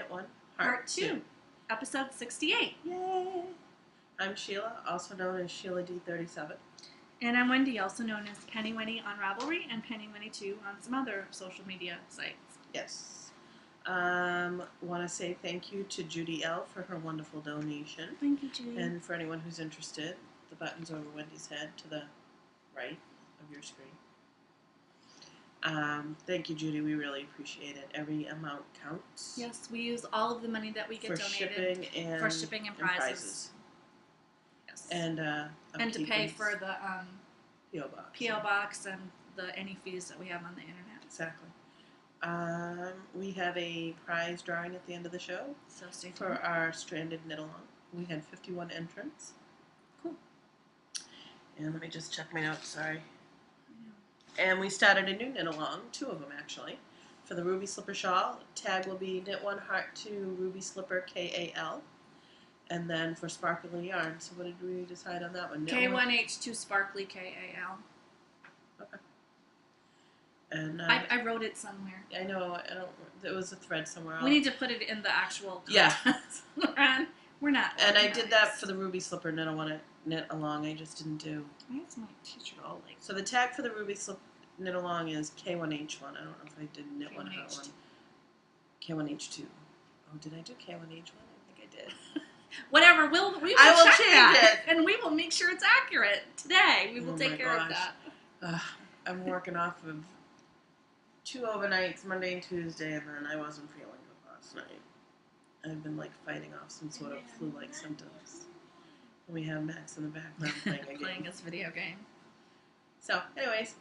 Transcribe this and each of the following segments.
Knit One, Part 2, Episode 68. Yay! I'm Sheila, also known as Sheila D37. And I'm Wendy, also known as Penny Winnie on Ravelry and Penny Winnie 2 on some other social media sites. Yes. Want to say thank you to Judy L. for her wonderful donation. Thank you, Judy. And for anyone who's interested, the button's over Wendy's head to the right of your screen. Thank you, Judy. We really appreciate it. Every amount counts. Yes, we use all of the money that we get for donated shipping and prizes. Yes. And to pay for the P.O. box. P.O. box and any fees that we have on the internet. Exactly. We have a prize drawing at the end of the show. So stay tuned. For our Stranded Knit Along. We had 51 entrants. Cool. And let me just check my notes, sorry. And we started a new knit along, 2 of them actually, for the Ruby Slipper Shawl. Tag will be Knit One Heart 2 Ruby Slipper KAL. And then for Sparkly Yarn, so what did we decide on that one? K1H2 Sparkly KAL. Okay. And I wrote it somewhere. I know, there was a thread somewhere else. We need to put it in the actual yeah. We're not. And I did that for the Ruby Slipper Knit. I want to knit along. I just didn't do. That's my teacher all like. So the tag for the Ruby Slip Knit Along is K1H1. I don't know if I did Knit One Heart One. K1H2. Oh, did I do K1H1? I think I did. Whatever. We will check change that, it. and we will make sure it's accurate today. We will take care of that. I'm working off of 2 overnights, Monday and Tuesday, and then I wasn't feeling good last night. I've been like fighting off some sort of flu-like symptoms. And we have Max in the background playing a game. Playing his video game. So, anyways,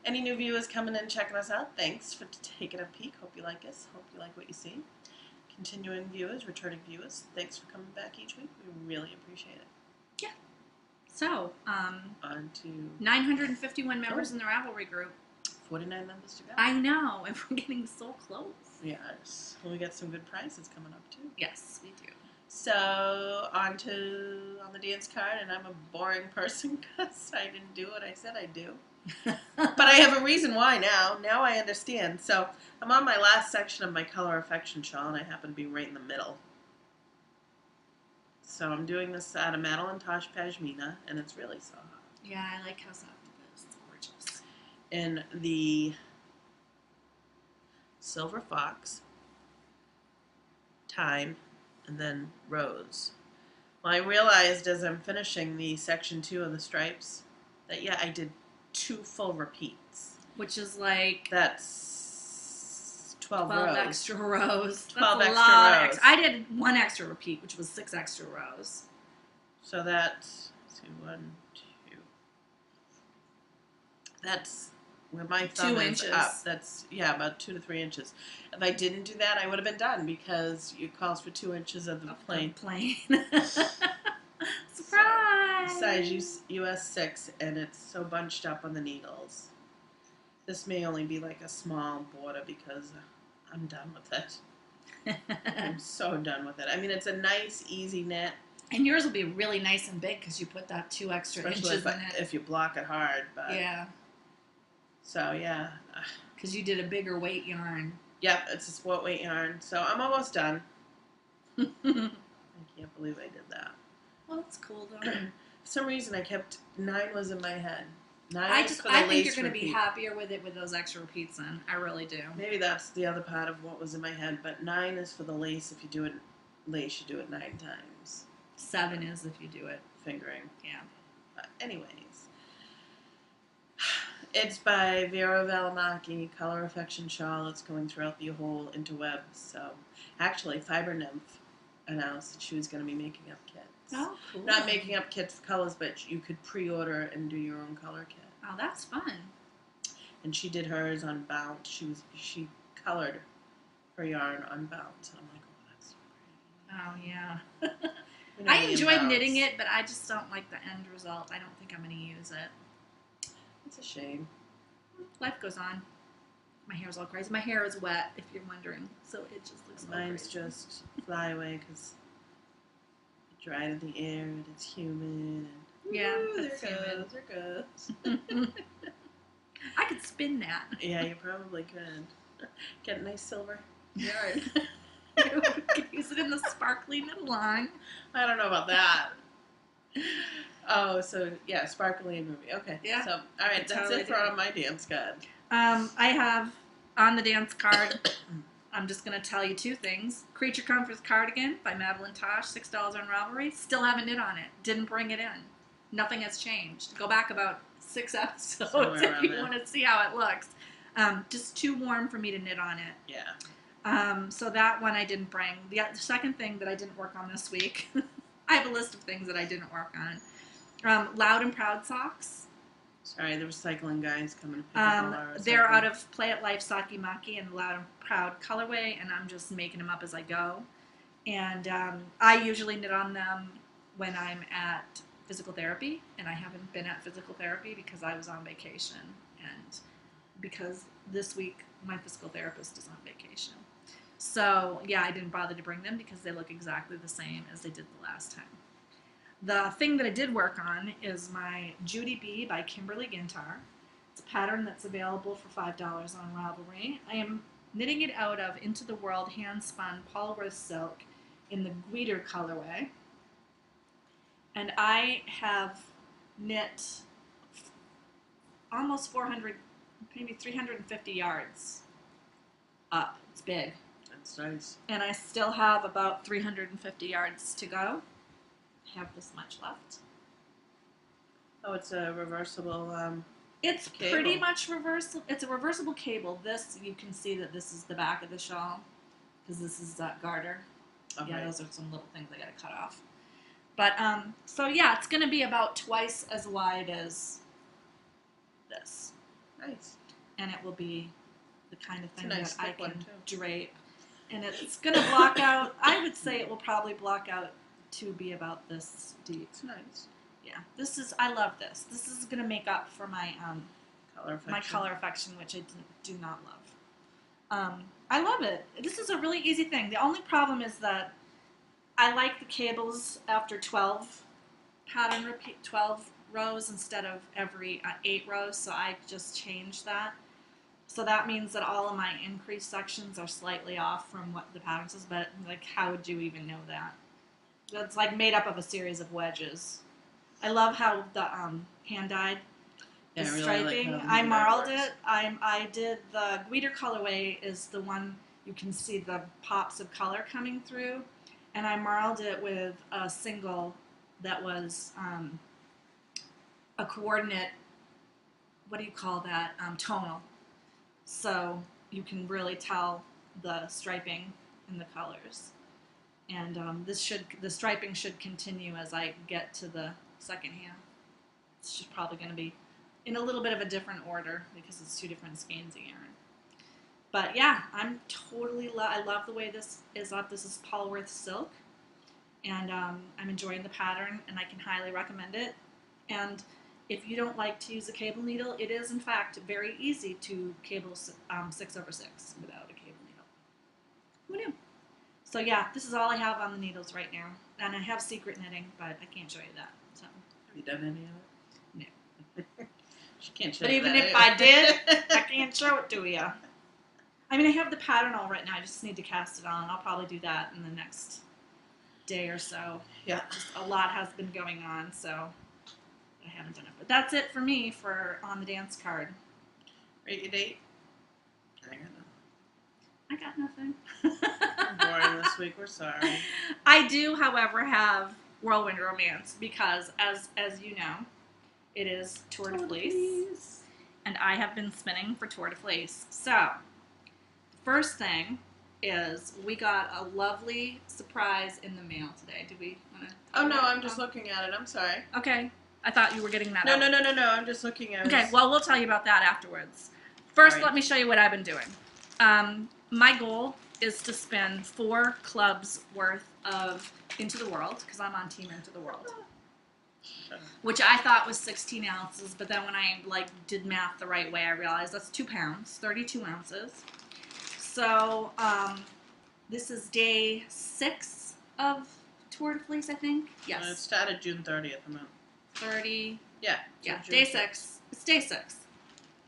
any new viewers coming in checking us out, thanks for taking a peek. Hope you like us. Hope you like what you see. Continuing viewers, returning viewers, thanks for coming back each week. We really appreciate it. Yeah. So, on to 951 members in the Ravelry group. 49 members to go. I know, and we're getting so close. Yes. Well, we got some good prizes coming up, too. Yes, we do. So, on the dance card, and I'm a boring person because I didn't do what I said I'd do. But I have a reason why now. Now I understand. So, I'm on my last section of my Color Affection shawl, and I happen to be right in the middle. So, I'm doing this out of Madeline Tosh Pashmina, and it's really soft. Yeah, I like how soft it is. It's gorgeous. In the Silver Fox, Time, and then Rose. Well, I realized as I'm finishing the section 2 of the stripes that, yeah, I did 2 full repeats. Which is like... That's 12 rows. extra rows. 12 that's extra rows. I did 1 extra repeat, which was 6 extra rows. So that's, let's see, 1, 2. That's where my thumb 2 is inches. up. That's, yeah, about 2 to 3 inches. If I didn't do that, I would have been done because it calls for 2 inches of the plain. Surprise! So, size US 6, and it's so bunched up on the needles. This may only be like a small border because I'm done with it. I'm so done with it. I mean, it's a nice, easy knit. And yours will be really nice and big because you put that 2 extra inches in it. If you block it hard. But yeah. So, yeah. Because you did a bigger weight yarn. Yep, it's a sport weight yarn. So, I'm almost done. I can't believe I did that. Well, that's cool, though. For some reason, 9 was in my head. 9 I think you're going to repeat. be happier with it with those extra repeats in. I really do. Maybe that's the other part of what was in my head. But 9 is for the lace. If you do it lace, you do it 9 times. 7 is if you do it. Fingering. Yeah. But anyways. It's by Vera Valimaki, Color Affection Shawl. It's going throughout the whole interweb. So, actually, Fiber Nymph announced that she was going to be making up kits. Oh, cool. Not making up kits for colors, but you could pre-order and do your own color kit. Oh, that's fun. And she did hers on bound. She colored her yarn on bound. So I'm like, oh, that's so pretty. Oh, yeah. I enjoyed knitting it, but I just don't like the end result. I don't think I'm going to use it. It's a shame. Life goes on. My hair's all crazy. My hair is wet, if you're wondering. So it just looks Mine's just fly away because it dried in the air and it's humid. And yeah, there goes. I could spin that. Yeah, you probably could. Get a nice silver yarn. We could use it in the sparkly knit-along. I don't know about that. Oh, so yeah, sparkly and ruby. Okay. Yeah. So, all right, that's Totally it for my dance card. I have on the dance card, I'm just going to tell you two things. Creature Comforts Cardigan by Madeline Tosh, $6 on Ravelry. Still haven't knit on it. Didn't bring it in. Nothing has changed. Go back about 6 episodes if you want to see how it looks. Just too warm for me to knit on it. Yeah. So that one I didn't bring. The second thing that I didn't work on this week, I have a list of things that I didn't work on. Loud and Proud socks. Sorry, the recycling guys coming to pick up all our recycling. They're out of Play It Life Saki Maki and Loud and Proud colorway, and I'm just making them up as I go. And I usually knit on them when I'm at physical therapy, and I haven't been at physical therapy because I was on vacation, and because this week my physical therapist is on vacation. So yeah, I didn't bother to bring them because they look exactly the same as they did the last time. The thing that I did work on is my Judy B by Kimberly Gintar. It's a pattern that's available for $5 on Ravelry. I am knitting it out of Into the World hand-spun Polworth silk in the Guider colorway. And I have knit almost 400, maybe 350 yards up. It's big. That's nice. And I still have about 350 yards to go. Have this much left. Oh, it's a reversible It's cable. pretty much reversible. It's a reversible cable. This, you can see that this is the back of the shawl because this is that garter. Okay. Yeah, those are some little things I got to cut off. But so yeah, it's going to be about twice as wide as this. Nice. And it will be the kind of thing nice that I thick can one, too. drape. And it's going to block out. I would say it will probably block out to be about this deep. It's nice. Yeah, this is, I love this. This is going to make up for my Color affection. my color affection, which I do not love. I love it. This is a really easy thing. The only problem is that I like the cables after 12 pattern repeat, 12 rows instead of every 8 rows, so I just changed that. So that means that all of my increased sections are slightly off from what the pattern says, but like, how would you even know that? It's like made up of a series of wedges. I love how the hand-dyed Yeah, the I really striping. like how the I hand-dyed marled works. it. I did the Guider colorway is the one you can see the pops of color coming through, and I marled it with a single that was a coordinate. What do you call that? Tonal. So you can really tell the striping and the colors. And the striping should continue as I get to the second hand. It's just probably going to be in a little bit of a different order because it's 2 different skeins of yarn. But yeah, I'm totally I love the way this is up. This is Polworth silk, and I'm enjoying the pattern, and I can highly recommend it. And if you don't like to use a cable needle, it is in fact very easy to cable 6/6 without a cable needle. Who knew? So yeah, this is all I have on the needles right now. And I have secret knitting, but I can't show you that. So. Have you done any of it? No. She can't show But you even that if either. I did, I can't show it to you. I mean, I have the pattern all right now. I just need to cast it on. I'll probably do that in the next day or so. Yeah. Just a lot has been going on, so I haven't done it. But that's it for me for on the dance card. Rate your date? I got nothing. I got nothing. We're boring this week. We're sorry. I do, however, have Whirlwind Romance because, as you know, it is Tour de Fleece, and I have been spinning for Tour de Fleece. So, the first thing is we got a lovely surprise in the mail today. Do we want to? Oh no, I'm just looking at it. I'm sorry. Okay, I thought you were getting that. No. out. I'm just looking at it. Okay, well, we'll tell you about that afterwards. First, All right. let me show you what I've been doing. My goal is to spin 4 clubs worth of Into the World, because I'm on Team Into the World, which I thought was 16 ounces, but then when I did math the right way, I realized that's 2 pounds, 32 ounces. So this is day 6 of Tour de Fleece, I think. Yes. It started June 30th. 30. Yeah. Yeah, June day 6th. 6. It's day 6.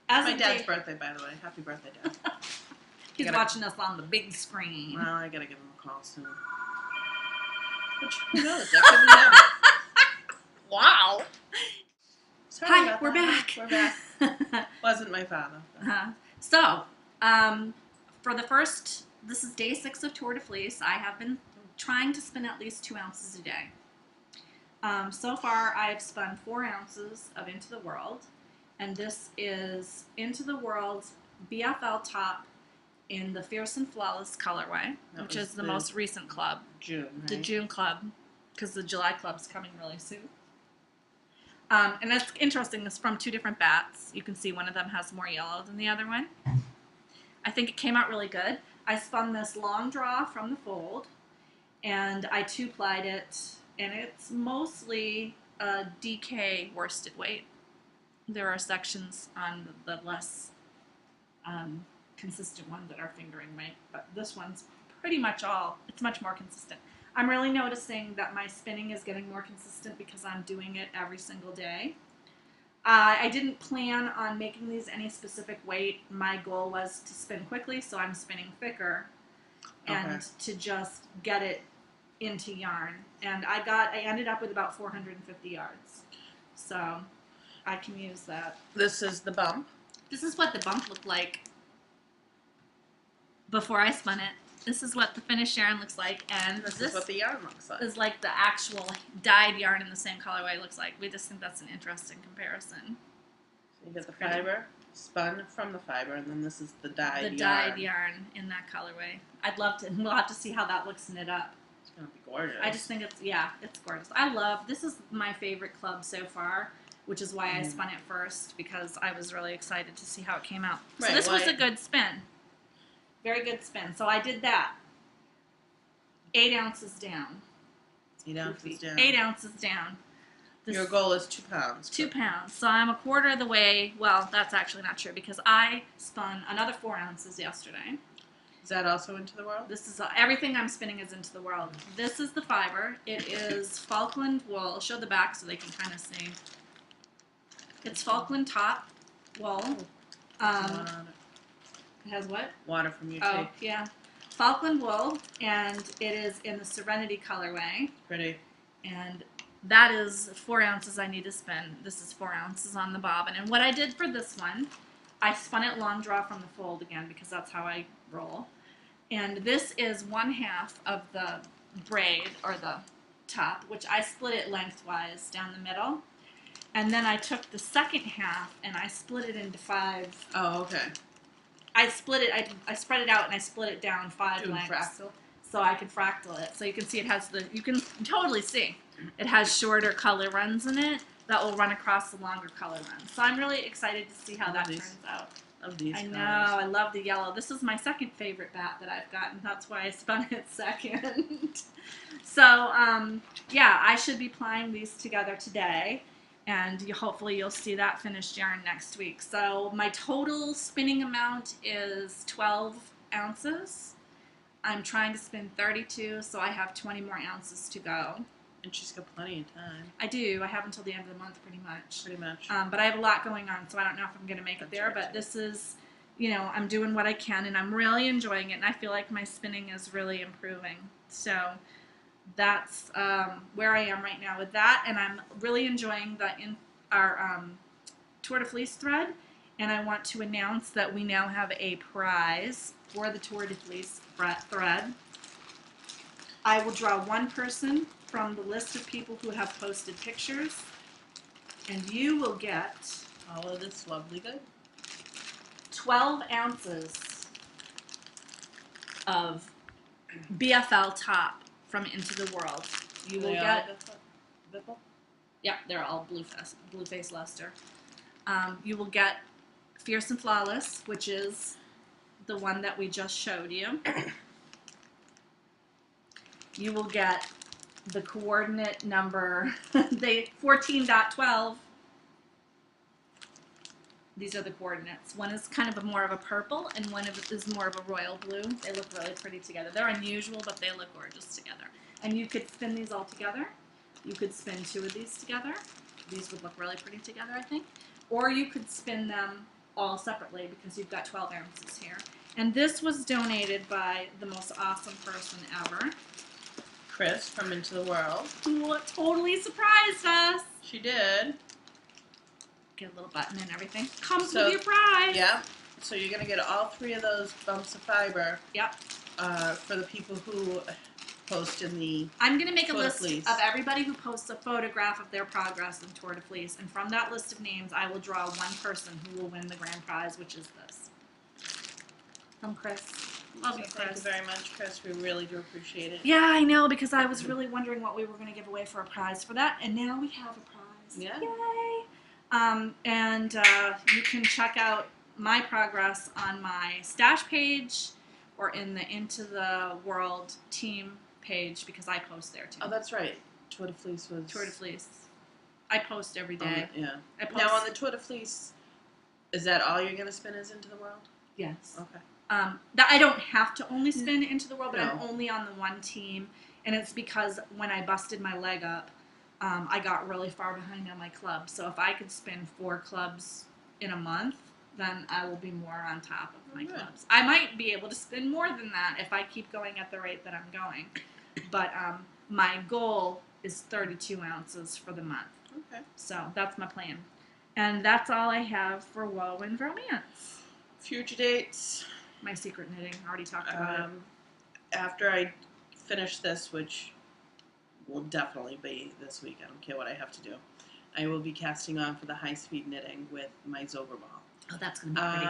My dad's birthday, by the way. Happy birthday, Dad. He's watching us on the big screen. Well, I gotta give him a call soon. But who knows? That could be them. Wow. Sorry Hi, about we're that. back. We're back. Wasn't my father. So, for the first, this is day 6 of Tour de Fleece. I have been trying to spin at least 2 ounces a day. So far, I've spun 4 ounces of Into the World, and this is Into the World BFL top in the Fierce and Flawless colorway, which is the most recent club. June, right? The June club, because the July club's coming really soon. And that's interesting. It's from 2 different bats. You can see one of them has more yellow than the other one. I think it came out really good. I spun this long draw from the fold, and I 2-plied it, and it's mostly a DK worsted weight. There are sections on the less consistent ones that are fingering weight, but this one's pretty much it's much more consistent. I'm really noticing that my spinning is getting more consistent because I'm doing it every single day. I didn't plan on making these any specific weight. My goal was to spin quickly, so I'm spinning thicker and to just get it into yarn. And I ended up with about 450 yards. So I can use that. This is the bump. This is what the bump looked like before I spun it. This is what the finished yarn looks like, and this is what the yarn looks like. Is like the actual dyed yarn in the same colorway looks like. We just think that's an interesting comparison. So you get the fiber, spun from the fiber, and then this is the dyed yarn. The dyed yarn in that colorway. We'll have to see how that looks knit up. It's going to be gorgeous. I just think it's gorgeous. This is my favorite club so far, which is why I spun it first, because I was really excited to see how it came out. So this was a good spin. Very good spin. So I did that. 8 ounces down. 8 ounces down. 8 ounces down. Your goal is 2 pounds. 2 pounds. So I'm a quarter of the way. Well, that's actually not true because I spun another 4 ounces yesterday. Is that also Into the World? This is everything I'm spinning is Into the World. This is the fiber. It is Falkland wool. I'll show the back so they can kind of see. It's Falkland top wool. It has what? Water from your Oh, yeah. Falkland wool, and it is in the Serenity colorway. Pretty. And that is 4 ounces I need to spin. This is 4 ounces on the bobbin. And what I did for this one, I spun it long draw from the fold again because that's how I roll. And this is 1/2 of the braid, or the top, which I split it lengthwise down the middle. And then I took the second half and I split it into 5. Oh, okay. I split it, I spread it out and I split it down 5 lengths. Fractal? So I could fractal it. So you can see it has you can totally see. It has shorter color runs in it that will run across the longer color runs. So I'm really excited to see how that turns out. Love these I colors. know, I love the yellow. This is my second favorite bat that I've gotten. That's why I spun it second. So, yeah, I should be plying these together today. And hopefully you'll see that finished yarn next week. So my total spinning amount is 12 ounces. I'm trying to spin 32, so I have 20 more ounces to go. And she's got plenty of time. I do. I have until the end of the month, pretty much. Pretty much. But I have a lot going on, so I don't know if I'm going to make it there. But this is, I'm doing what I can, and I'm really enjoying it. And I feel like my spinning is really improving. So that's where I am right now with that, and I'm really enjoying our Tour de Fleece thread, and I want to announce that we now have a prize for the Tour de Fleece thread. I will draw one person from the list of people who have posted pictures, and you will get all of this lovely good 12 ounces of BFL top from Into the World. You will get. Yeah, they're all blue face luster. You will get Fierce and Flawless, which is the one that we just showed you. You will get the coordinate number 14.12. These are the coordinates. One is kind of more of a purple, and one is more of a royal blue. They look really pretty together. They're unusual, but they look gorgeous together. And you could spin these all together. You could spin 2 of these together. These would look really pretty together, I think. Or you could spin them all separately because you've got 12 ounces here. And this was donated by the most awesome person ever, Chris from Into the World. who totally surprised us. She did. Get a little button and everything. Comes So, with your prize. Yeah. So you're gonna get all 3 of those bumps of fiber. Yep. For the people who post in the I'm going to make a Tour de list Fleece. of everybody who posts a photograph of their progress in Tour de Fleece, and from that list of names, I will draw one person who will win the grand prize, which is this. From Chris. Love you, Chris. Thank you very much, Chris. We really do appreciate it. Yeah, I know, because I was really wondering what we were going to give away for a prize for that, and now we have a prize. Yeah. Yay! And you can check out my progress on my stash page or in the Into the World team page, because I post there too. Oh, that's right. Tour de Fleece was... Tour de Fleece. I post every day. yeah. I post, Now, on the Tour de Fleece, is that all you're going to spin is Into the World? yes. Okay. That I don't have to only spin Into the World, but No. I'm only on the one team, and it's because when I busted my leg up, I got really far behind on my clubs. So if I could spin 4 clubs in a month, then I will be more on top of my clubs. I might be able to spin more than that if I keep going at the rate that I'm going. But my goal is 32 ounces for the month. Okay. So that's my plan. And that's all I have for Woe and Romance. Future dates. My secret knitting. I already talked about it. After I finish this, which will definitely be this week, I don't care what I have to do, I will be casting on for the high-speed knitting with my Zober ball. Oh, that's going to be pretty.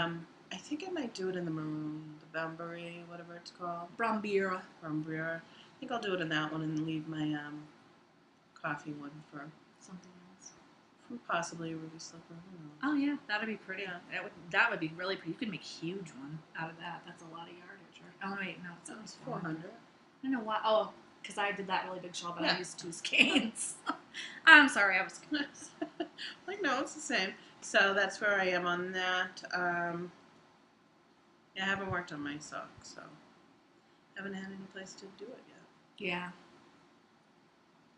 I think I might do it in the maroon, the Bambury, whatever it's called. Brombiera. Brombiera. I think I'll do it in that one and leave my coffee one for Something else. possibly a ruby slipper. Who knows? Oh, yeah. That'd be pretty. Yeah. That would be really pretty. You could make a huge one out of that. That's a lot of yardage. Right? Oh, wait. No, it's That was 400. 400. I don't know why. Oh, because I did that really big shawl, but Yeah. I used 2 skeins. I'm sorry. I was confused. Like, no, it's the same. So that's where I am on that. Yeah, I haven't worked on my sock, so haven't had any place to do it yet. Yeah.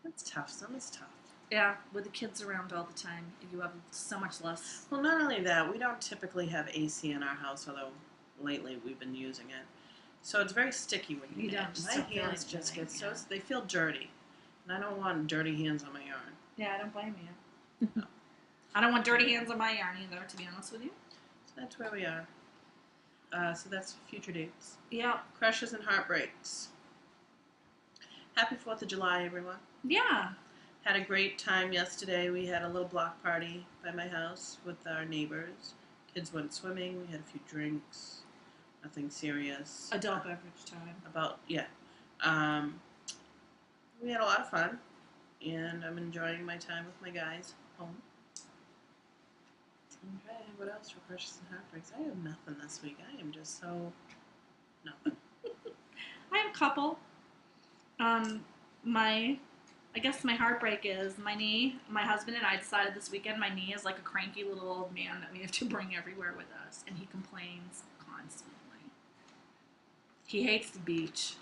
It's tough. Summer's tough. Yeah. With the kids around all the time, you have so much less. Well, not only that, we don't typically have AC in our house, although lately we've been using it. So it's very sticky when you You knit. don't just My don't feel hands like just knitting, get so... yeah. They feel dirty. And I don't want dirty hands on my yarn. Yeah, I don't blame you. I don't want dirty hands on my yarn either, to be honest with you. So that's where we are. So that's future dates. Yeah. Crushes and heartbreaks. Happy 4th of July, everyone. Yeah. Had a great time yesterday. We had a little block party by my house with our neighbors. Kids went swimming. We had a few drinks. Nothing serious. Adult beverage time. We had a lot of fun, and I'm enjoying my time with my guys home. Okay, what else for crushes and heartbreaks? I have nothing this week. I am just so nothing. I have a couple. I guess my heartbreak is my knee. My husband and I decided this weekend my knee is like a cranky little old man that we have to bring everywhere with us, and he complains constantly. He hates the beach.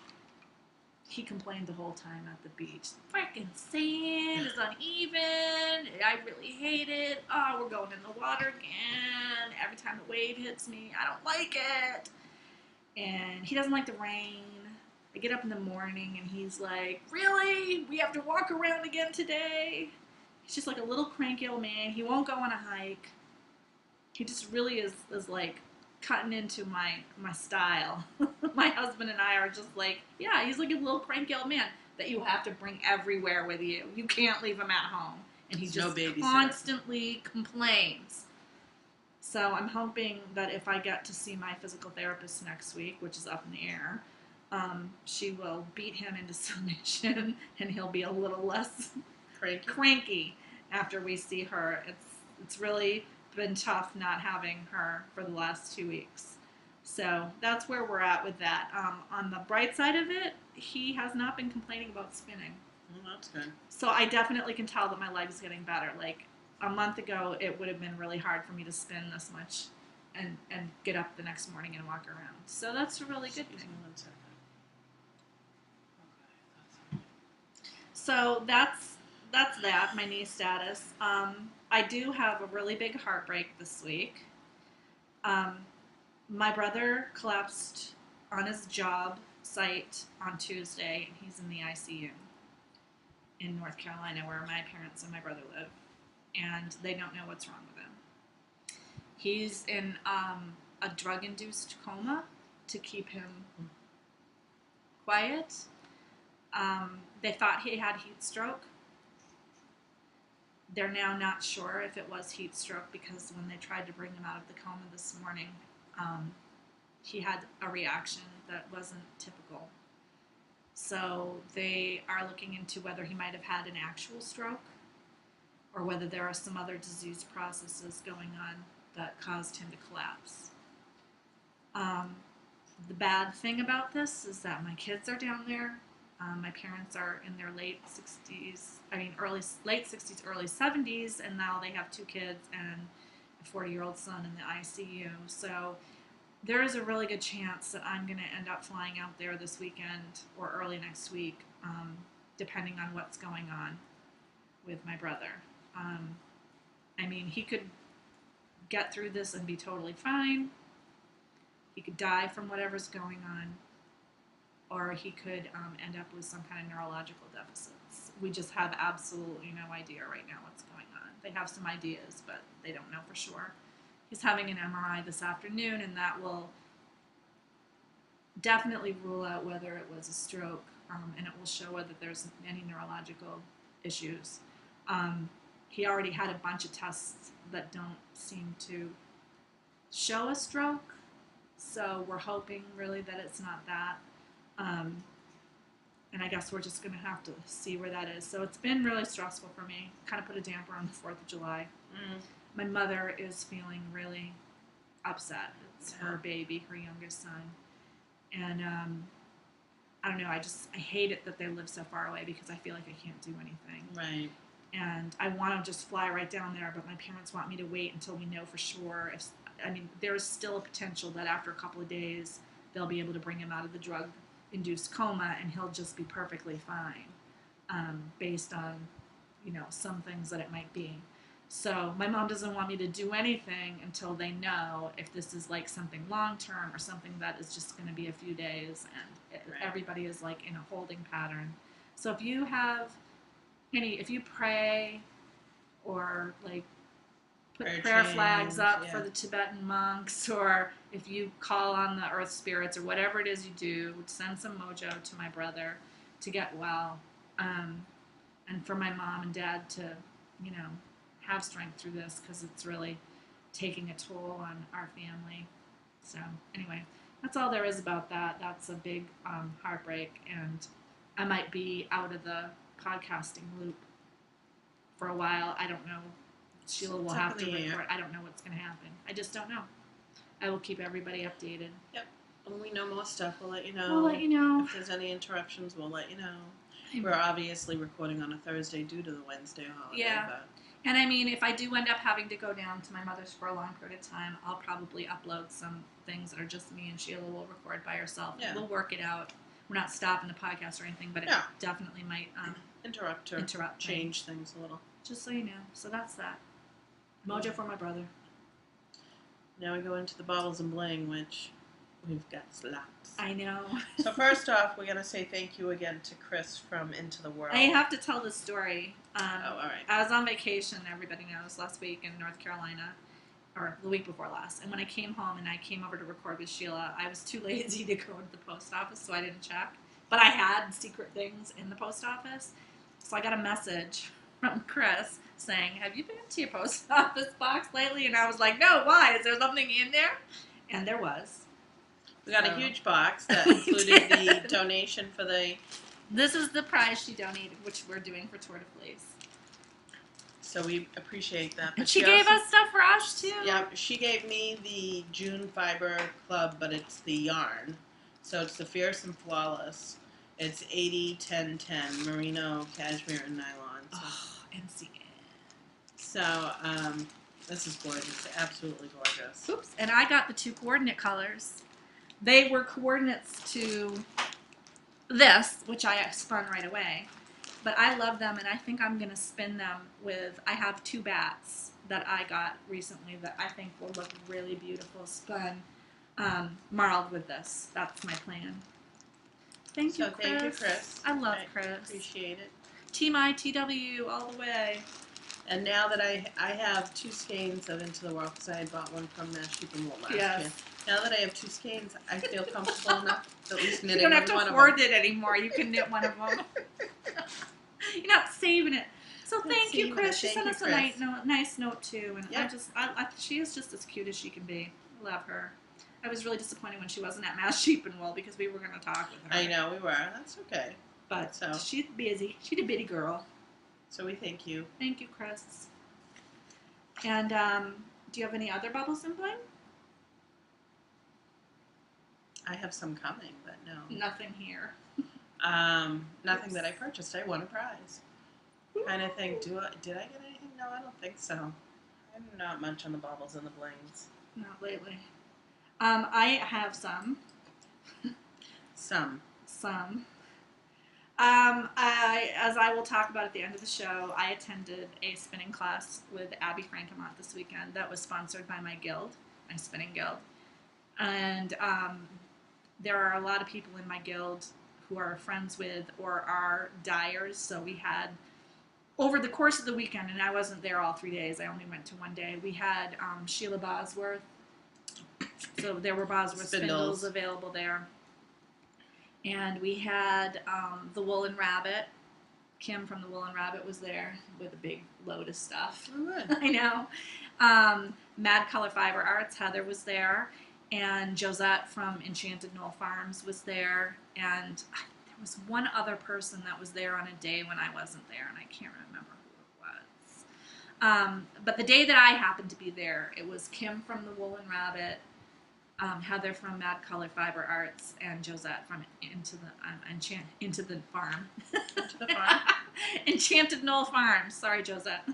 He complained the whole time at the beach. Frickin' sand is uneven. I really hate it. Oh, we're going in the water again. Every time the wave hits me, I don't like it. And he doesn't like the rain. I get up in the morning and he's like, really? We have to walk around again today? He's just like a little cranky old man. He won't go on a hike. He just really is like cutting into my style. My husband and I are just like, yeah, he's like a little cranky old man that you have to bring everywhere with you. You can't leave him at home. And he It's just no babysitter. constantly complains. So I'm hoping that if I get to see my physical therapist next week, which is up in the air, she will beat him into submission and he'll be a little less cranky after we see her. It's really been tough not having her for the last 2 weeks. So that's where we're at with that. On the bright side of it, he has not been complaining about spinning. Well, that's good. So I definitely can tell that my leg's getting better. Like a month ago, it would have been really hard for me to spin this much and get up the next morning and walk around. So that's a really good Excuse thing. me 1 second. So that's that, my knee status. I do have a really big heartbreak this week. My brother collapsed on his job site on Tuesday, and he's in the ICU in North Carolina, where my parents and my brother live, and they don't know what's wrong with him. He's in a drug-induced coma to keep him quiet. They thought he had heat stroke. They're now not sure if it was heat stroke because when they tried to bring him out of the coma this morning, he had a reaction that wasn't typical. So they are looking into whether he might have had an actual stroke or whether there are some other disease processes going on that caused him to collapse. The bad thing about this is that my kids are down there. My parents are in their late 60s, late 60s, early 70s, and now they have 2 kids and a 40-year-old son in the ICU. So there is a really good chance that I'm going to end up flying out there this weekend or early next week, depending on what's going on with my brother. He could get through this and be totally fine. He could die from whatever's going on, or he could end up with some kind of neurological deficits. We just have absolutely no idea right now what's going on. They have some ideas, but they don't know for sure. He's having an MRI this afternoon, and that will definitely rule out whether it was a stroke, and it will show whether there's any neurological issues. He already had a bunch of tests that don't seem to show a stroke, so we're hoping really that it's not that. And I guess we're just going to have to see where that is. So it's been really stressful for me. Kind of put a damper on the 4th of July. My mother is feeling really upset. It's her baby, her youngest son. And I don't know, I hate it that they live so far away because I feel like I can't do anything. Right. And I want to just fly right down there, but my parents want me to wait until we know for sure. There's still a potential that after a couple of days, they'll be able to bring him out of the drug-induced coma and he'll just be perfectly fine, based on, some things that it might be. So my mom doesn't want me to do anything until they know if this is like something long-term or something that is just going to be a few days, and everybody is like in a holding pattern. So if you have if you pray or like put prayer flags up for the Tibetan monks, or if you call on the earth spirits or whatever it is you do, send some mojo to my brother to get well, and for my mom and dad to, have strength through this, because it's really taking a toll on our family. So anyway, that's all there is about that. That's a big heartbreak, and I might be out of the podcasting loop for a while. I don't know. Sheila will have to record. I don't know what's going to happen. I just don't know. I will keep everybody updated. Yep. When we know more stuff, we'll let you know. We'll let you know. If there's any interruptions, we'll let you know. We're obviously recording on a Thursday due to the Wednesday holiday. Yeah. But and if I do end up having to go down to my mother's for a long period of time, I'll probably upload some things that are just me and Sheila will record by herself. Yeah. We'll work it out. We're not stopping the podcast or anything, but it definitely might interrupt change things a little. Just so you know. So that's that. Mojo for my brother. Now we go into the baubles and bling, which we've got slaps. I know. So first off, we're going to say thank you again to Chris from Into the World. I have to tell the story. All right. I was on vacation, everybody knows, last week in North Carolina, or the week before last. And when I came home and I came over to record with Sheila, I was too lazy to go to the post office, so I didn't check. But I had secret things in the post office. So I got a message from Chris saying, "Have you been to your post office box lately?" And I was like, "No, why? Is there something in there?" And there was. We got a huge box that included the donation for the... This is the prize she donated, which we're doing for Tour de Fleece. So we appreciate that. And she gave us stuff for us, too. Yep, she gave me the June Fiber Club, but it's the yarn. So it's the Fierce and Flawless. It's 80-10-10, merino, cashmere, and nylon. So. Oh, NCN. So, this is gorgeous. Absolutely gorgeous. Oops. And I got the 2 coordinate colors. They were coordinates to this, which I spun right away. But I love them, and I think I'm going to spin them with... I have 2 bats that I got recently that I think will look really beautiful spun. marled with this. That's my plan. Thank you, Chris. Thank you, Chris. I love I Chris. Appreciate it. Team ITW all the way. And now that I have 2 skeins of Into the World, because I had bought one from Mass Sheep and Wool last year. Now that I have 2 skeins, I feel comfortable enough to at least knitting You don't have one to of hoard it anymore. You can knit one of them. You're not saving it. So thank you, Chris. She sent us a nice note too, and Yep. she is just as cute as she can be. I love her. I was really disappointed when she wasn't at Mass Sheep and Wool because we were going to talk with her. I know, we were. That's okay. But she's busy. She's a bitty girl. So we thank you. Thank you, Chris. And do you have any other bubbles in bling? I have some coming, but no. Nothing here. Nothing that I purchased. I won a prize. Kind of thing. Did I get anything? No, I don't think so. I'm not much on the baubles and the blings. Not lately. I have some. Some. As I will talk about at the end of the show, I attended a spinning class with Abby Franquemont this weekend that was sponsored by my guild, my spinning guild. And there are a lot of people in my guild who are friends with or are dyers. So we had, over the course of the weekend, and I wasn't there all 3 days, I only went to one day, we had Sheila Bosworth. So there were Bosworth spindles available there. And we had the Woolen Rabbit. Kim from the Woolen Rabbit was there with a big load of stuff. Oh, good. I know. Mad Color Fiber Arts, Heather was there. And Josette from Enchanted Knoll Farms was there. And there was one other person that was there on a day when I wasn't there, and I can't remember who it was. But the day that I happened to be there, it was Kim from the Woolen Rabbit, Heather from Mad Color Fiber Arts, and Josette from Into the Farm. Into the farm. Enchanted Knoll Farms. Sorry, Josette.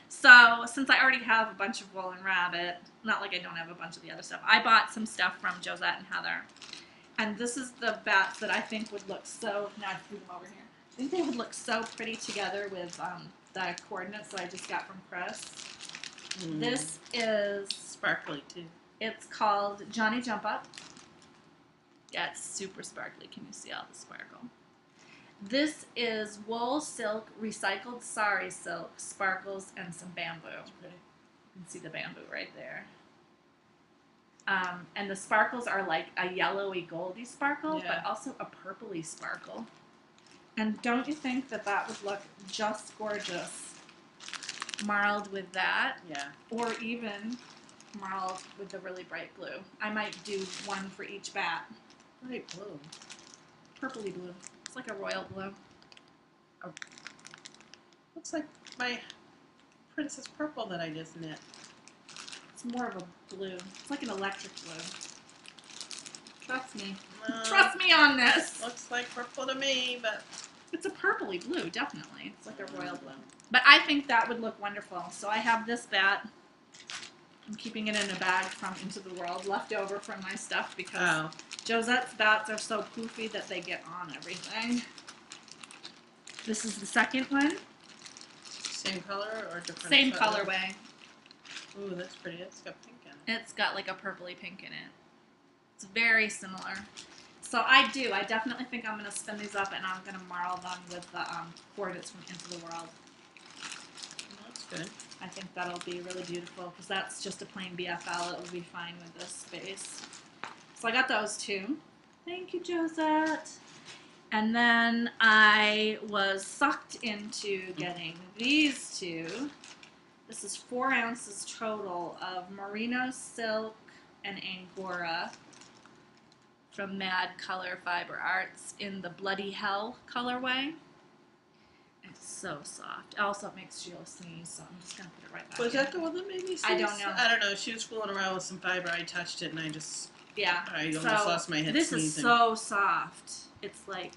So, since I already have a bunch of Woolen Rabbit, not like I don't have a bunch of the other stuff, I bought some stuff from Josette and Heather. And this is the bats that I think would look so, now I threw them over here. I think they would look so pretty together with the coordinates that I just got from Chris. This is sparkly too. It's called Johnny Jump Up. Yeah, it's super sparkly. Can you see all the sparkle? This is wool, silk, recycled sari silk, sparkles, and some bamboo. That's pretty. You can see the bamboo right there. And the sparkles are like a yellowy, goldy sparkle, but also a purpley sparkle. And don't you think that that would look just gorgeous marled with that? Yeah. Or even marled with the really bright blue. I might do one for each bat. Bright blue. Purpley blue. It's like a royal blue. Oh. Looks like my Princess Purple that I just knit. It's more of a blue. It's like an electric blue. Trust me. Well, Trust me on this. Looks like purple to me, but It's a purpley blue, definitely. It's like a royal blue. But I think that would look wonderful. So I have this bat. I'm keeping it in a bag from Into the World, left over from my stuff because Josette's bats are so poofy that they get on everything. This is the second one. Same color or different? Same colorway. Ooh, that's pretty. It's got pink in it. It's got like a purpley pink in it. It's very similar. So I definitely think I'm going to spin these up and I'm going to marl them with the coordinates from Into the World. That's good. I think that'll be really beautiful because that's just a plain BFL. It will be fine with this space. So I got those two. Thank you, Josette. And then I was sucked into getting these two. This is 4 ounces total of merino silk and angora from Mad Color Fiber Arts in the Bloody Hell colorway. It's so soft. Also, it makes Sheila sneeze, so I'm just going to put it right back Was in. that the one that made me sneeze? I don't know. I don't know. She was fooling around with some fiber. I touched it and I just... Yeah. I almost lost my head this sneezing. Is so soft. It's like,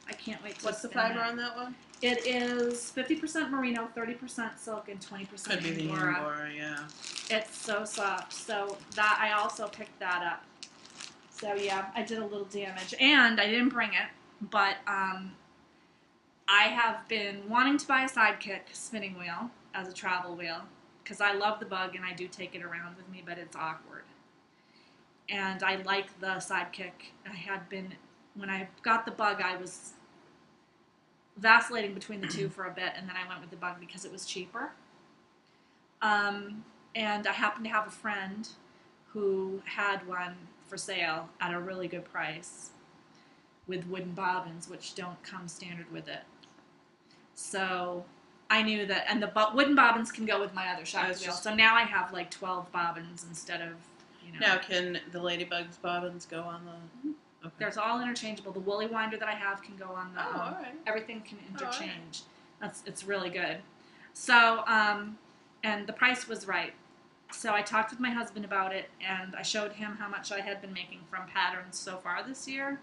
I can't wait to What's the spin fiber that. on that one? It is 50% merino, 30% silk, and 20% Could be the angora. angora, yeah. It's so soft. So that I also picked that up. So yeah, I did a little damage. And I didn't bring it, but I have been wanting to buy a sidekick spinning wheel as a travel wheel because I love the bug and I do take it around with me, but it's awkward. and I like the Sidekick. When I got the bug, I was vacillating between the two for a bit, and then I went with the bug because it was cheaper. And I happened to have a friend who had one for sale at a really good price with wooden bobbins, which don't come standard with it. So I knew that, and the wooden bobbins can go with my other shock wheel. So now I have like 12 bobbins instead of, Now can the Ladybug's bobbins go on the... Okay. There's all interchangeable. The woolly winder that I have can go on the... all right. Everything can interchange. All right. It's really good. So, and the price was right. So I talked with my husband about it, and I showed him how much I had been making from patterns so far this year,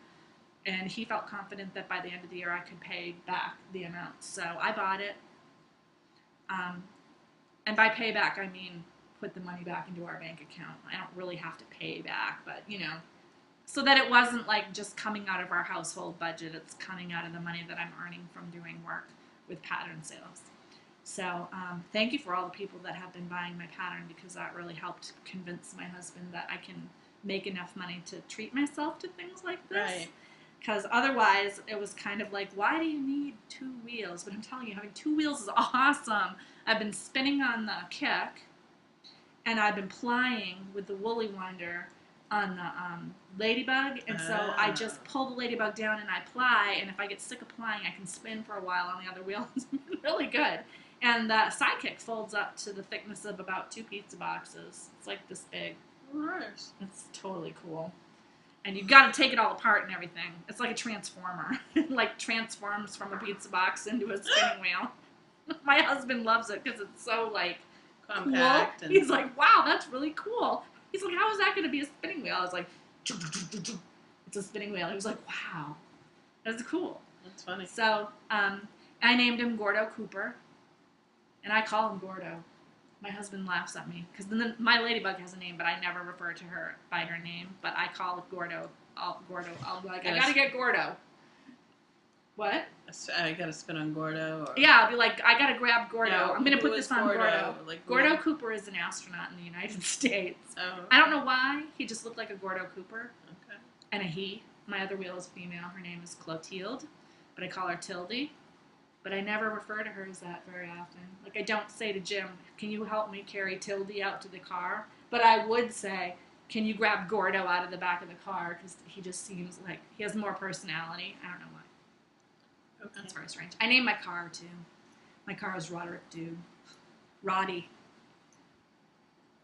and he felt confident that by the end of the year I could pay back the amount. So I bought it, and by pay back I mean put the money back into our bank account. I don't really have to pay back, but so that it wasn't like just coming out of our household budget. It's coming out of the money that I'm earning from doing work with pattern sales. So thank you for all the people that have been buying my pattern, because that really helped convince my husband that I can make enough money to treat myself to things like this. Right. Because otherwise it was kind of like, why do you need 2 wheels? But I'm telling you, having 2 wheels is awesome. I've been spinning on the kick, and I've been plying with the woolly winder on the ladybug, and so I just pull the ladybug down and I ply, and if I get sick of plying, I can spin for a while on the other wheel. It's really good. And the Sidekick folds up to the thickness of about 2 pizza boxes. It's like this big. Nice. It's totally cool. And you've got to take it all apart and everything. It's like a transformer. Like transforms from a pizza box into a spinning wheel. My husband loves it because it's so like compact. Cool. He's like, wow, that's really cool. He's like, how is that going to be a spinning wheel? I was like, it's a spinning wheel. He was like, wow, that's cool. That's funny. So I named him Gordo Cooper. And I call him Gordo. My husband laughs at me because my ladybug has a name, but I never refer to her by her name. But I call it Gordo. I'll be like, I gotta get Gordo. What? I gotta spin on Gordo. Or... Yeah, I'll be like, I gotta grab Gordo. No, I'm gonna put this on Gordo. Like, Gordo Cooper is an astronaut in the United States. Oh. I don't know why. He just looked like a Gordo Cooper. Okay. And a he. My other wheel is female. Her name is Clotilde, but I call her Tildy. But I never refer to her as that very often. Like, I don't say to Jim, can you help me carry Tildy out to the car? But I would say, can you grab Gordo out of the back of the car? Because he just seems like he has more personality. I don't know why. Okay. That's very strange. I named my car, too. My car is Roderick Dude. Roddy.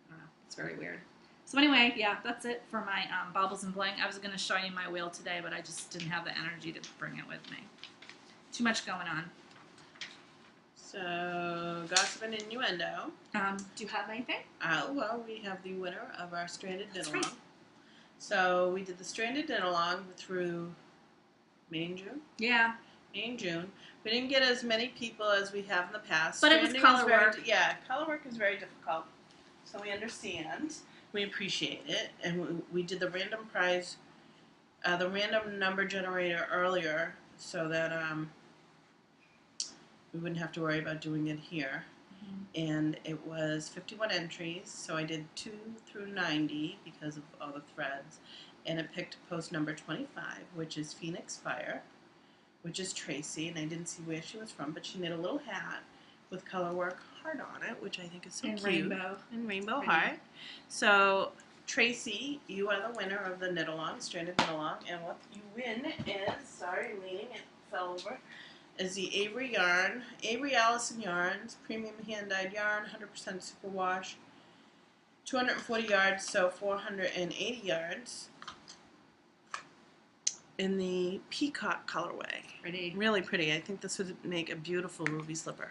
I don't know. It's very weird. So anyway, yeah, that's it for my baubles and bling. I was going to show you my wheel today, but I just didn't have the energy to bring it with me. Too much going on. So, gossip and innuendo. Do you have anything? Well, we have the winner of our stranded knit-along. Right. So, we did the stranded knit-along through May and June? Yeah. May and June. We didn't get as many people as we have in the past. But it was color work. Yeah, color work is very difficult. So, we understand. We appreciate it. And we did the random prize, the random number generator earlier so that we wouldn't have to worry about doing it here. Mm-hmm. And it was 51 entries, so I did 2 through 90 because of all the threads. And it picked post number 25, which is Phoenix Fire, which is Tracy, and I didn't see where she was from, but she knit a little hat with colorwork heart on it, which I think is so and cute. Rainbow. And rainbow heart. So, Tracy, you are the winner of the knit-along, stranded knit-along, and what you win is, sorry, leaning, it fell over, is the Avery yarn, Avery Allison yarns, premium hand-dyed yarn, 100% superwash, 240 yards, so 480 yards, in the peacock colorway. Pretty. Really pretty. I think this would make a beautiful ruby slipper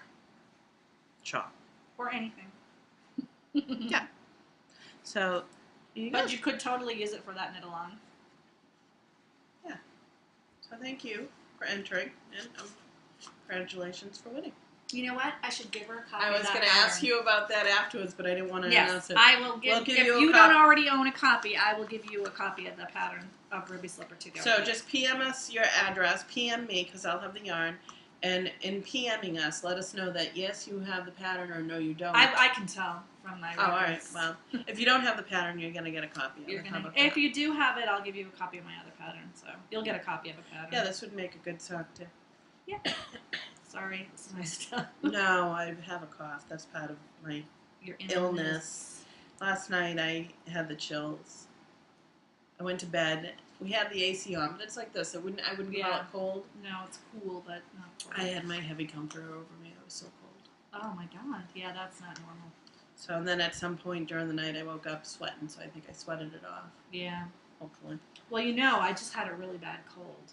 shawl. Or anything. Yeah. So, but you could totally use it for that knit-along. Yeah. So thank you for entering, and congratulations for winning. You know what? I should give her a copy. I was going to ask you about that afterwards, but I didn't want to announce it. I will give. If you don't already own a copy, I will give you a copy of the pattern of Ruby Slipper to go. So just PM us your address, PM me, because I'll have the yarn, And in PMing us, let us know that yes, you have the pattern, or no, you don't. I can tell from my records. Oh, all right. Well, if you don't have the pattern, you're gonna get a copy of it. How about that? If you do have it, I'll give you a copy of my other pattern. So you'll get a copy of a pattern. Yeah, this would make a good sock too. Yeah. Sorry, this is my stuff. No, I have a cough. That's part of my Your illness. Last night I had the chills. I went to bed. We had the AC on, but it's like this. I wouldn't call it cold. No, it's cool, but not cold. I had my heavy comforter over me. I was so cold. Oh my god. Yeah, that's not normal. So, and then at some point during the night I woke up sweating, so I think I sweated it off. Yeah. Hopefully. Well, I just had a really bad cold.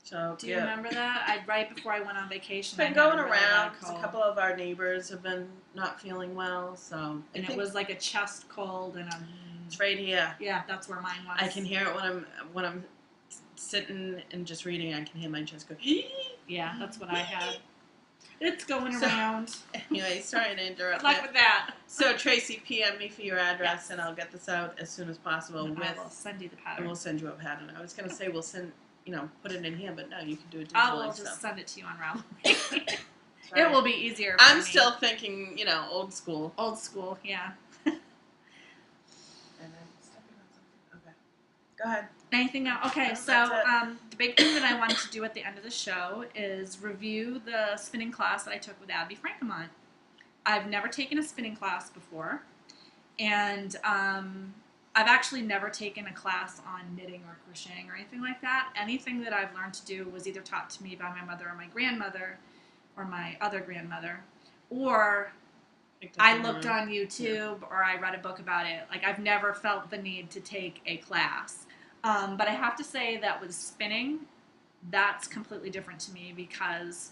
So, do you remember that? Right before I went on vacation. It's been going around. A couple of our neighbors have been not feeling well, so. And it was like a chest cold and a. It's right here. Yeah, that's where mine was. I can hear it when I'm sitting and just reading. I can hear my chest go. Yeah, that's what I had. It's going around. Anyway, sorry to interrupt. Good luck with that. So Tracy, PM me for your address, and I'll get this out as soon as possible. I will send you the pattern. And we'll send you a pattern. I was going to say we'll send, put it in here, but no, you can do it digitally. I will just send it to you on Ravelry. Right. It will be easier. I'm still thinking, old school. Old school, yeah. And I'm stepping on something. Okay. Go ahead. Anything else? Okay, No, so the big thing that I wanted to do at the end of the show is review the spinning class that I took with Abby Franquemont. I've never taken a spinning class before, and I've actually never taken a class on knitting or crocheting or anything like that. Anything that I've learned to do was either taught to me by my mother or my grandmother or my other grandmother, or I looked on YouTube or I read a book about it. Like, I've never felt the need to take a class. But I have to say that with spinning, that's completely different to me, because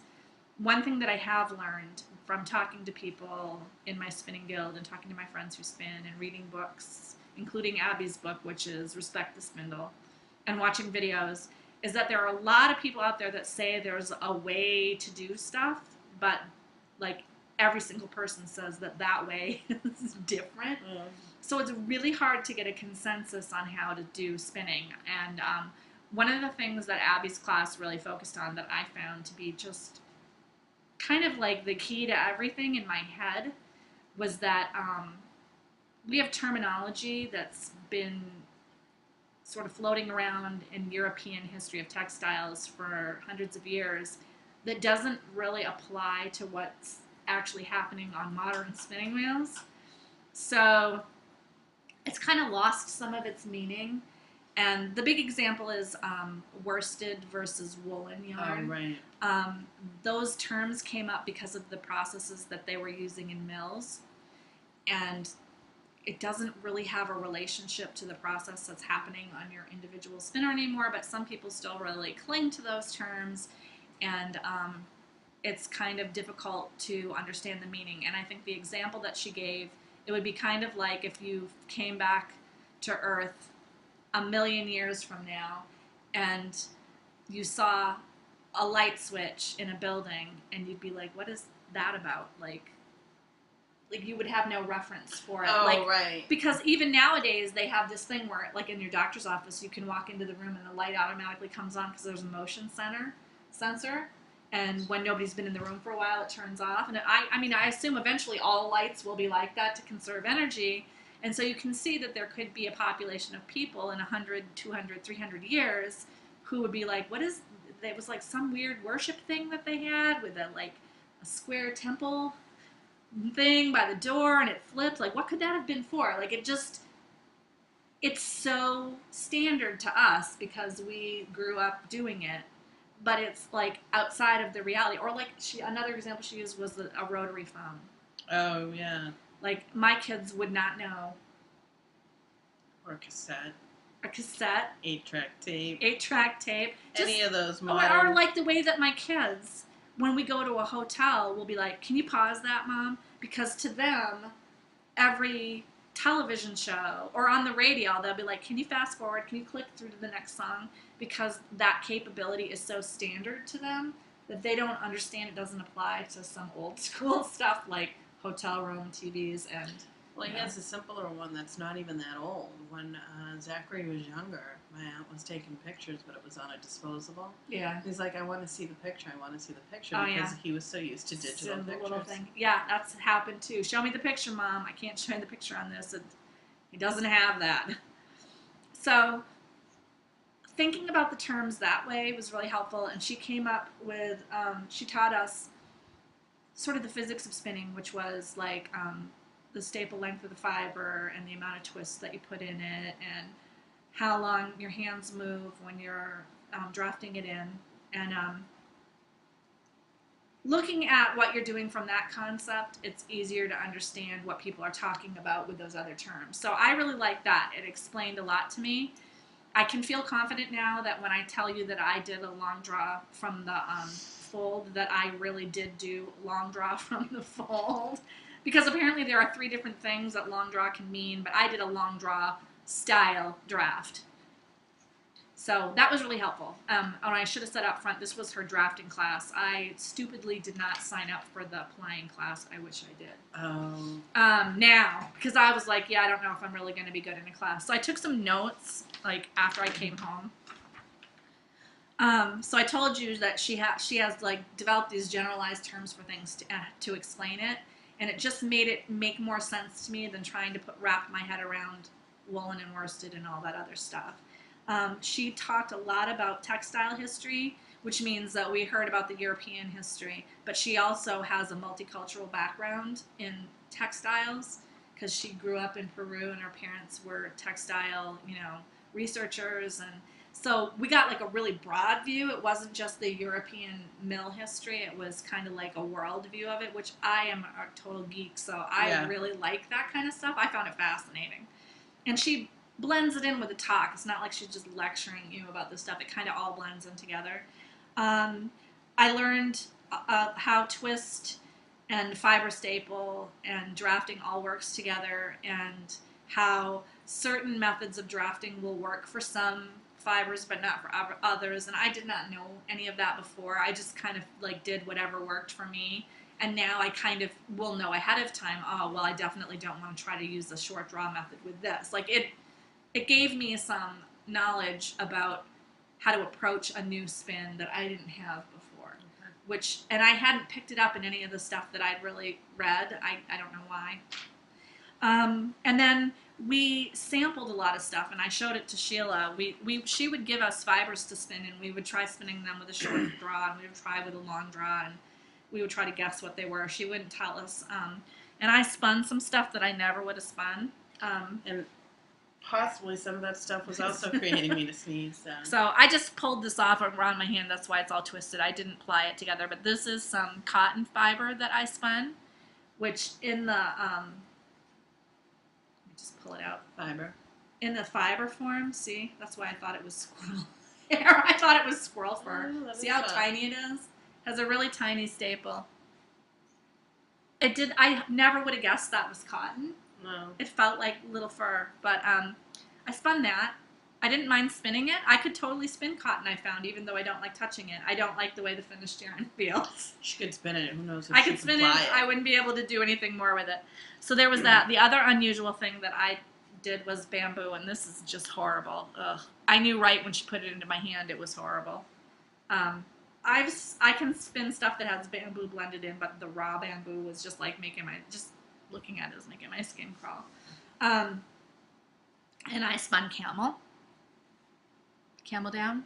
one thing that I have learned from talking to people in my spinning guild and talking to my friends who spin and reading books, including Abby's book, which is Respect the Spindle, and watching videos, is that there are a lot of people out there that say there's a way to do stuff, but like every single person says that way is different. Mm. So it's really hard to get a consensus on how to do spinning. And one of the things that Abby's class really focused on that I found to be just kind of like the key to everything in my head was that we have terminology that's been sort of floating around in European history of textiles for hundreds of years that doesn't really apply to what's actually happening on modern spinning wheels. So it's kind of lost some of its meaning. And the big example is worsted versus woolen yarn. Oh, right. Those terms came up because of the processes that they were using in mills. And it doesn't really have a relationship to the process that's happening on your individual spinner anymore, but some people still really cling to those terms. And it's kind of difficult to understand the meaning. And I think the example that she gave, it would be kind of like if you came back to Earth 1,000,000 years from now and you saw a light switch in a building and you'd be like, what is that about? Like you would have no reference for it. Oh, right. Because even nowadays they have this thing where, like in your doctor's office, you can walk into the room and the light automatically comes on because there's a motion sensor. And when nobody's been in the room for a while, it turns off. And I assume eventually all lights will be like that to conserve energy. And so you can see that there could be a population of people in 100, 200, 300 years who would be like, it was like some weird worship thing that they had with a square temple thing by the door and it flipped. Like, what could that have been for? Like, it's so standard to us because we grew up doing it. But it's like outside of the reality. Or like another example she used was a rotary phone. Oh, yeah. Like, my kids would not know. Or cassette. A cassette. 8-track tape. 8-track tape. Any of those modern. Or like the way that my kids, when we go to a hotel, will be like, can you pause that, Mom? Because to them, every television show or on the radio, they'll be like, can you fast forward? Can you click through to the next song? Because that capability is so standard to them that they don't understand it doesn't apply to some old school stuff like hotel room TVs and Well, he has a simpler one that's not even that old. When Zachary was younger, my aunt was taking pictures, but it was on a disposable. Yeah. He's like, I want to see the picture. I want to see the picture Oh, because yeah. he was so used to digital So the pictures. little thing. Yeah, that's happened too. Show me the picture, Mom. I can't show you the picture on this. He doesn't have that. So thinking about the terms that way was really helpful, and she came up with, she taught us sort of the physics of spinning, which was like the staple length of the fiber and the amount of twists that you put in it and how long your hands move when you're drafting it in. And looking at what you're doing from that concept, it's easier to understand what people are talking about with those other terms. So I really like that. It explained a lot to me. I can feel confident now that when I tell you that I did a long draw from the fold, that I really did do long draw from the fold. Because apparently there are 3 different things that long draw can mean, but I did a long draw style draft. So that was really helpful. And I should have said up front, this was her drafting class. I stupidly did not sign up for the applying class. I wish I did. Oh. Now, because I was like, yeah, I don't know if I'm really going to be good in a class. So I took some notes, like, after I came home. So I told you that she has like developed these generalized terms for things to explain it, and it just made it make more sense to me than trying to wrap my head around woolen and worsted and all that other stuff. She talked a lot about textile history, which means that we heard about the European history, but she also has a multicultural background in textiles because she grew up in Peru and her parents were textile, researchers, and so we got like a really broad view. It wasn't just the European mill history. It was kind of like a world view of it, which I am a total geek, so I really like that kind of stuff. I found it fascinating. And she blends it in with the talk. It's not like she's just lecturing you about this stuff. It kind of all blends in together. I learned how twist and fiber staple and drafting all works together, and how certain methods of drafting will work for some fibers but not for others, and I did not know any of that before. I just kind of like did whatever worked for me, and now I kind of will know ahead of time, oh well, I definitely don't want to try to use the short draw method with this. Like it gave me some knowledge about how to approach a new spin that I didn't have before. Okay. And I hadn't picked it up in any of the stuff that I'd really read. I don't know why. And then we sampled a lot of stuff, and I showed it to Sheila. She would give us fibers to spin, and we would try spinning them with a short draw, and we would try with a long draw, and we would try to guess what they were. She wouldn't tell us. And I spun some stuff that I never would have spun. And possibly some of that stuff was also creating me to sneeze. So I just pulled this off around my hand. That's why it's all twisted. I didn't ply it together. But this is some cotton fiber that I spun, which in the just pull it out. Fiber. In the fiber form, see? That's why I thought it was squirrel hair. I thought it was squirrel fur. Oh, see how tiny it is? Has a really tiny staple. It did. I never would have guessed that was cotton. No. It felt like little fur, but I spun that. I didn't mind spinning it. I could totally spin cotton, I found, even though I don't like touching it. I don't like the way the finished yarn feels. She could spin it. Who knows if I she could spin it. fly it. I wouldn't be able to do anything more with it. So there was that. The other unusual thing that I did was bamboo, and this is just horrible. Ugh. I knew right when she put it into my hand it was horrible. I can spin stuff that has bamboo blended in, but the raw bamboo was just like just looking at it is making my skin crawl. And I spun camel down.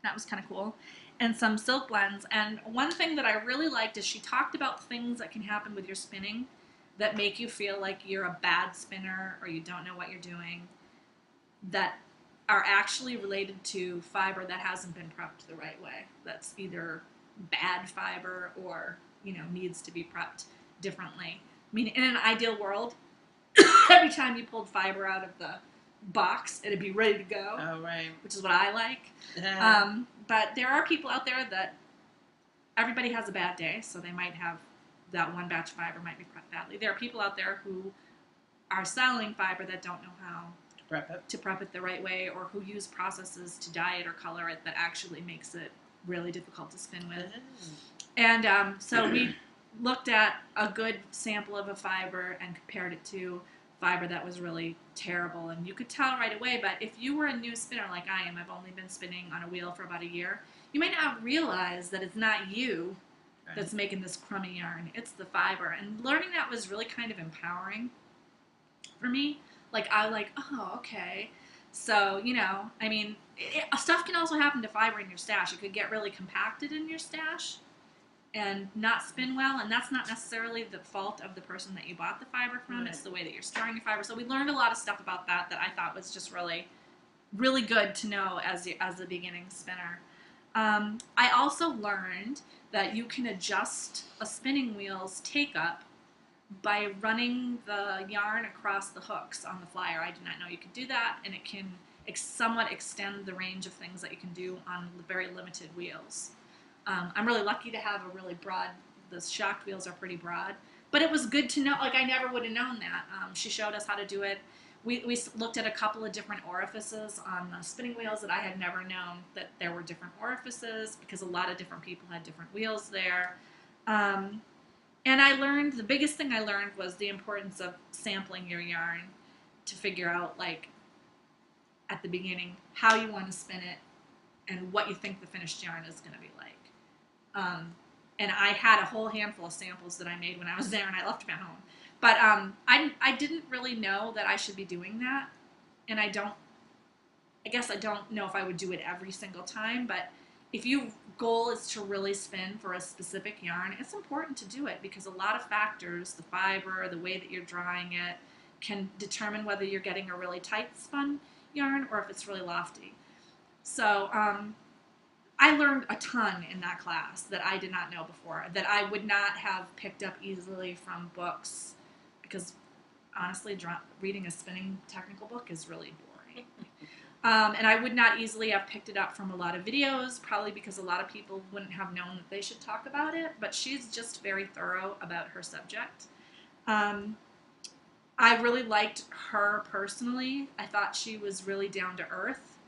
That was kind of cool. And some silk blends. And one thing that I really liked is she talked about things that can happen with your spinning that make you feel like you're a bad spinner or you don't know what you're doing, that are actually related to fiber that hasn't been prepped the right way. That's either bad fiber or, needs to be prepped differently. I mean, in an ideal world, every time you pulled fiber out of the box, it'd be ready to go. Oh, right. Which is what I like. But there are people out there that everybody has a bad day, so they might have that one batch of fiber might be prepped badly. There are people out there who are selling fiber that don't know how to prep it the right way, or who use processes to dye it or color it that actually makes it really difficult to spin with. And so looked at a good sample of a fiber and compared it to fiber that was really terrible. And you could tell right away, but if you were a new spinner like I am, I've only been spinning on a wheel for about a year, you might not realize that it's not you that's making this crummy yarn. It's the fiber. And learning that was really kind of empowering for me. Like, I like, oh, okay. So, you know, I mean, stuff can also happen to fiber in your stash. It could get really compacted in your stash and not spin well, and that's not necessarily the fault of the person that you bought the fiber from. Right. It's the way that you're storing your fiber. So we learned a lot of stuff about that I thought was just really, really good to know as a beginning spinner. I also learned that you can adjust a spinning wheel's take-up by running the yarn across the hooks on the flyer. I did not know you could do that, and it can somewhat extend the range of things that you can do on very limited wheels. I'm really lucky to have a really broad, the shocked wheels are pretty broad, but it was good to know, like I never would have known that. She showed us how to do it. We looked at a couple of different orifices on the spinning wheels that I had never known that there were different orifices because a lot of different people had different wheels there. And I learned, the biggest thing I learned was the importance of sampling your yarn to figure out, like, at the beginning, how you want to spin it and what you think the finished yarn is going to be like. And I had a whole handful of samples that I made when I was there, and I left them at home. But I didn't really know that I should be doing that, and I guess I don't know if I would do it every single time, but if your goal is to really spin for a specific yarn, it's important to do it because a lot of factors, the fiber, the way that you're drying it, can determine whether you're getting a really tight spun yarn or if it's really lofty. So I learned a ton in that class that I did not know before, that I would not have picked up easily from books, because honestly, reading a spinning technical book is really boring. And I would not easily have picked it up from a lot of videos, probably because a lot of people wouldn't have known that they should talk about it, but she's just very thorough about her subject. I really liked her personally. I thought she was really down to earth.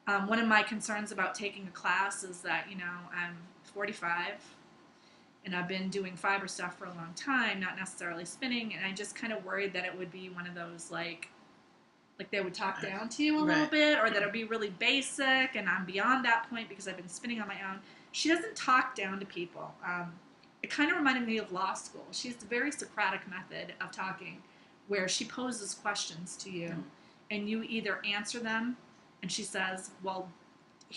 One of my concerns about taking a class is that, you know, I'm 45 and I've been doing fiber stuff for a long time, not necessarily spinning, and I just kind of worried that it would be one of those, like they would talk down to you a little bit, or that it would be really basic, and I'm beyond that point because I've been spinning on my own. She doesn't talk down to people. It kind of reminded me of law school. She has a very Socratic method of talking where she poses questions to you, and you either answer them, and she says, well,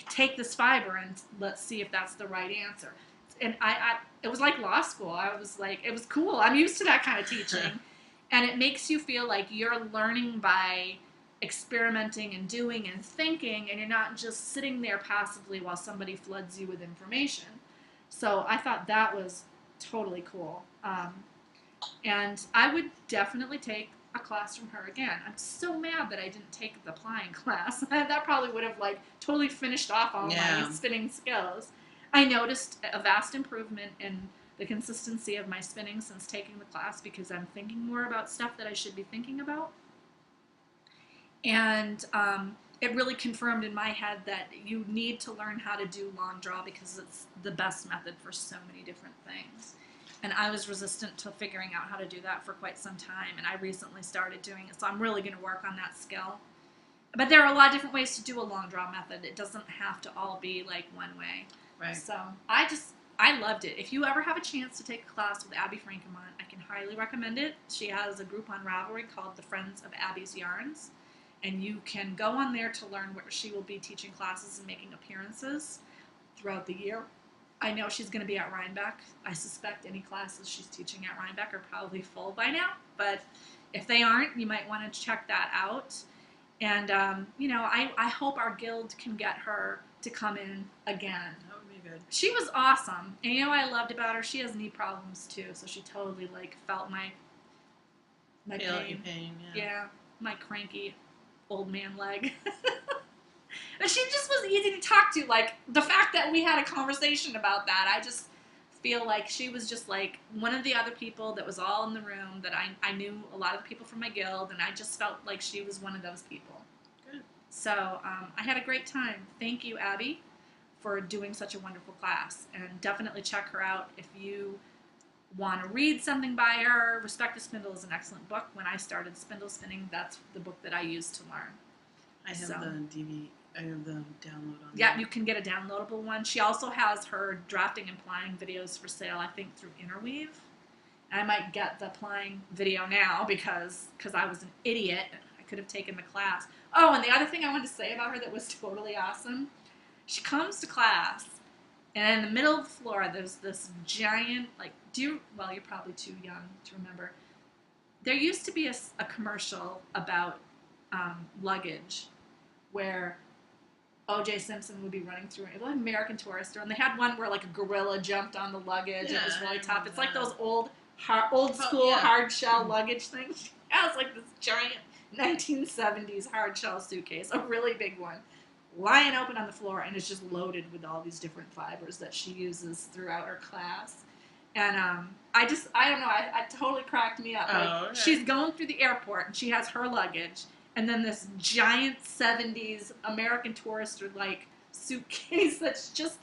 take this fiber and let's see if that's the right answer. And it was like law school. I was like, it was cool. I'm used to that kind of teaching. And it makes you feel like you're learning by experimenting and doing and thinking, and you're not just sitting there passively while somebody floods you with information. So I thought that was totally cool. And I would definitely take a class from her again. I'm so mad that I didn't take the applying class. That probably would have like totally finished off all my spinning skills. I noticed a vast improvement in the consistency of my spinning since taking the class because I'm thinking more about stuff that I should be thinking about. And it really confirmed in my head that you need to learn how to do long draw because it's the best method for so many different things. And I was resistant to figuring out how to do that for quite some time, and I recently started doing it, so I'm really going to work on that skill. But there are a lot of different ways to do a long draw method. It doesn't have to all be like one way. Right. So I loved it. If you ever have a chance to take a class with Abby Franquemont, I can highly recommend it. She has a group on Ravelry called the Friends of Abby's Yarns, and you can go on there to learn where she will be teaching classes and making appearances throughout the year. I know she's going to be at Rhinebeck. I suspect any classes she's teaching at Rhinebeck are probably full by now, but if they aren't, you might want to check that out. And, you know, I hope our guild can get her to come in again. That would be good. She was awesome. And you know what I loved about her? She has knee problems too, so she totally, like, felt my pain. Yeah, my cranky old man leg. And she just was easy to talk to. Like, the fact that we had a conversation about that, I just feel like she was just like one of the other people that was all in the room, that I knew a lot of the people from my guild, and I just felt like she was one of those people. Good. So I had a great time. Thank you, Abby, for doing such a wonderful class. And definitely check her out if you want to read something by her, Respect the Spindle is an excellent book. When I started spindle spinning, that's the book that I used to learn. I have I have the download on. Yeah, you can get a downloadable one. She also has her drafting and plying videos for sale, I think, through Interweave. And I might get the plying video now because I was an idiot. I could have taken the class. Oh, and the other thing I wanted to say about her that was totally awesome, she comes to class, and in the middle of the floor, there's this giant, like, well, you're probably too young to remember. There used to be a commercial about luggage where O.J. Simpson would be running through it, like American Tourister, and they had one where like a gorilla jumped on the luggage. Yeah, it was really tough. It's like those old school hard shell luggage things. She has like this giant 1970s hard shell suitcase, a really big one, lying open on the floor, and it's just loaded with all these different fibers that she uses throughout her class. And I don't know, I totally cracked me up. Like, okay. She's going through the airport, and she has her luggage, and then this giant 70s American Tourister like suitcase that's just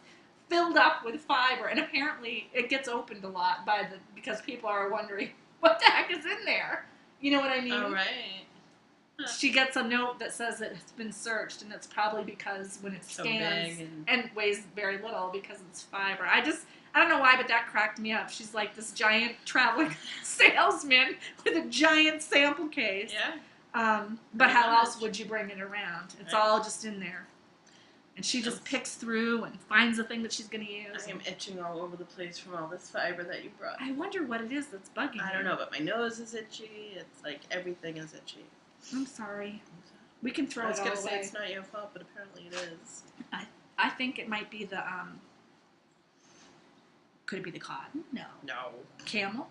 filled up with fiber, and apparently it gets opened a lot because people are wondering what the heck is in there. You know what I mean? Oh, right. Huh. She gets a note that says that it's been searched, and it's probably because when it scans so and weighs very little because it's fiber. I don't know why, but that cracked me up. She's like this giant traveling salesman with a giant sample case. Yeah. But how else would you bring it around? It's all just in there. And she just picks through and finds the thing that she's going to use. I am itching all over the place from all this fiber that you brought. I wonder what it is that's bugging I don't know, but my nose is itchy. It's like everything is itchy. I'm sorry. We can throw it all away. I was going to say it's not your fault, but apparently it is. I think it might be the, could it be the cotton? No. No. Camel?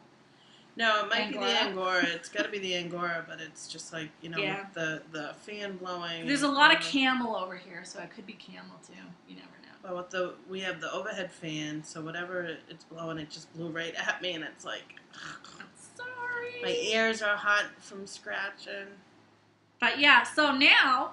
No, it might be the Angora. It's got to be the Angora, but it's just like, with the fan blowing. There's a lot of camel over here, so it could be camel too. You never know. Well, we have the overhead fan, so whatever it's blowing, it just blew right at me, and it's like, I'm sorry. My ears are hot from scratching. But yeah, so now,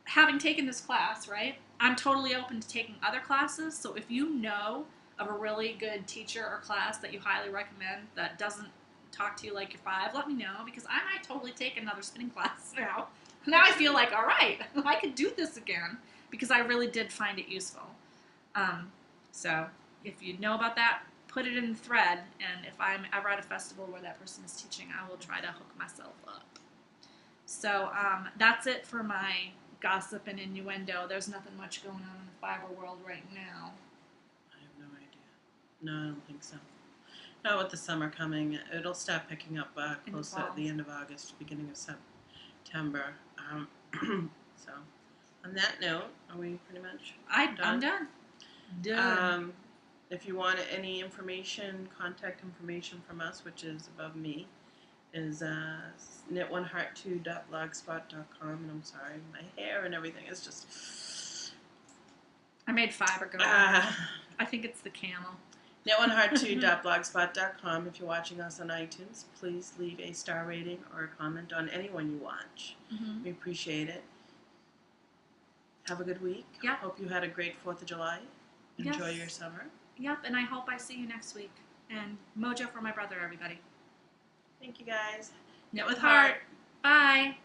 having taken this class, right, I'm totally open to taking other classes. So if you know of a really good teacher or class that you highly recommend that doesn't talk to you like you're 5, let me know, because I might totally take another spinning class now. Now I feel like, all right, I could do this again, because I really did find it useful. So if you know about that, put it in the thread, and if I'm ever at a festival where that person is teaching, I will try to hook myself up. So that's it for my gossip and innuendo. There's nothing much going on in the fiber world right now. I have no idea. No, I don't think so. Not with the summer coming. It'll start picking up close at the end of August, beginning of September. So, on that note, are we pretty much done? I'm done. Done. If you want any information, contact information from us, which is above me, is knitoneheart2.blogspot.com. And I'm sorry, my hair and everything is just... I made fiber go I think it's the camel. knitoneheart2.blogspot.com. If you're watching us on iTunes, please leave a star rating or a comment on anyone you watch. Mm-hmm. We appreciate it. Have a good week. Yep. Hope you had a great 4th of July. Enjoy your summer. Yep, and I hope I see you next week. And mojo for my brother, everybody. Thank you, guys. Knit with heart. Bye.